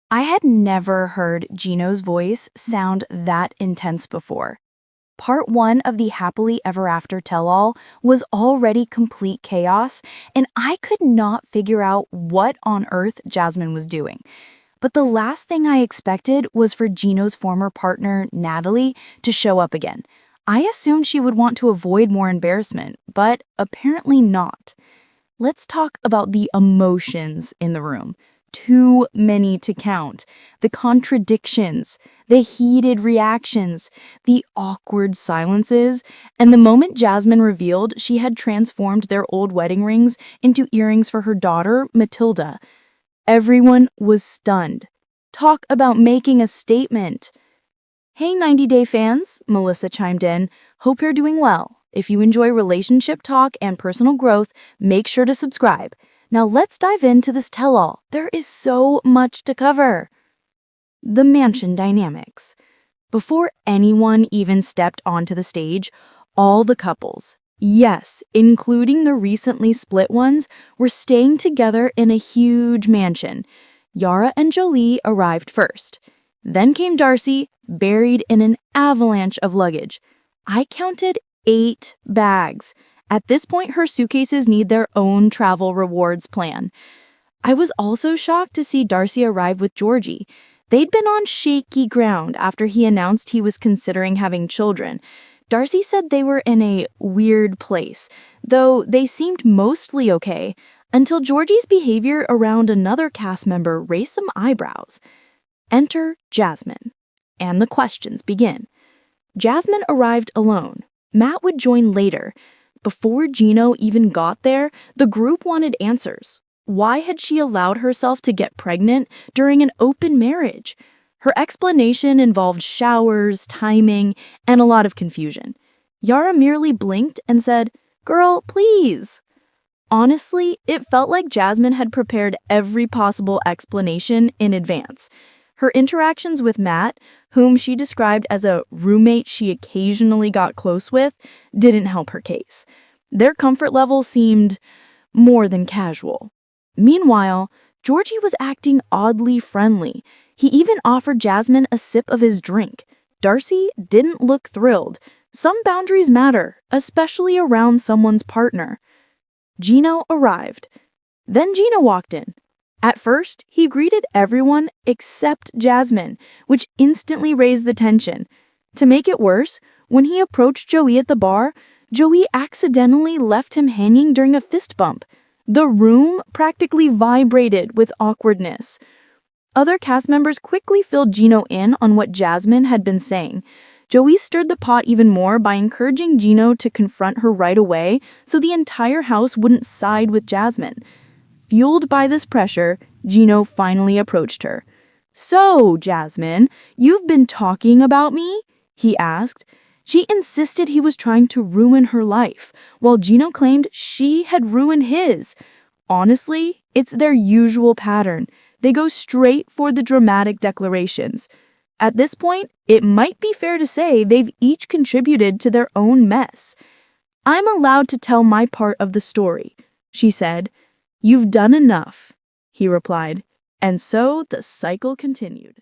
I had never heard Gino's voice sound that intense before. Part 1 of the Happily Ever After tell-all was already complete chaos, and I could not figure out what on earth Jasmine was doing. But the last thing I expected was for Gino's former partner, Natalie, to show up again. I assumed she would want to avoid more embarrassment, but apparently not. Let's talk about the emotions in the room. Too many to count. The contradictions, the heated reactions, the awkward silences, and the moment Jasmine revealed she had transformed their old wedding rings into earrings for her daughter, Matilda. Everyone was stunned. Talk about making a statement. Hey 90-Day fans, Melissa chimed in. Hope you're doing well. If you enjoy relationship talk and personal growth, make sure to subscribe. Now let's dive into this tell-all. There is so much to cover. The mansion dynamics. Before anyone even stepped onto the stage, all the couples, yes, including the recently split ones, were staying together in a huge mansion. Yara and Jolie arrived first. Then came Darcy, buried in an avalanche of luggage. I counted 8 bags. At this point, her suitcases need their own travel rewards plan. I was also shocked to see Darcy arrive with Georgie. They'd been on shaky ground after he announced he was considering having children. Darcy said they were in a weird place, though they seemed mostly okay, until Georgie's behavior around another cast member raised some eyebrows. Enter Jasmine, and the questions begin. Jasmine arrived alone. Matt would join later. Before Gino even got there, the group wanted answers. Why had she allowed herself to get pregnant during an open marriage? Her explanation involved showers, timing, and a lot of confusion. Yara merely blinked and said, "Girl, please." Honestly, it felt like Jasmine had prepared every possible explanation in advance. Her interactions with Matt, whom she described as a roommate she occasionally got close with, didn't help her case. Their comfort level seemed more than casual. Meanwhile, Georgie was acting oddly friendly. He even offered Jasmine a sip of his drink. Darcy didn't look thrilled. Some boundaries matter, especially around someone's partner. Gino arrived. Then Gino walked in. At first, he greeted everyone except Jasmine, which instantly raised the tension. To make it worse, when he approached Joey at the bar, Joey accidentally left him hanging during a fist bump. The room practically vibrated with awkwardness. Other cast members quickly filled Gino in on what Jasmine had been saying. Joey stirred the pot even more by encouraging Gino to confront her right away so the entire house wouldn't side with Jasmine. Fueled by this pressure, Gino finally approached her. "So, Jasmine, you've been talking about me?" he asked. She insisted he was trying to ruin her life, while Gino claimed she had ruined his. Honestly, it's their usual pattern. They go straight for the dramatic declarations. At this point, it might be fair to say they've each contributed to their own mess. "I'm allowed to tell my part of the story," she said. "You've done enough," he replied, and so the cycle continued.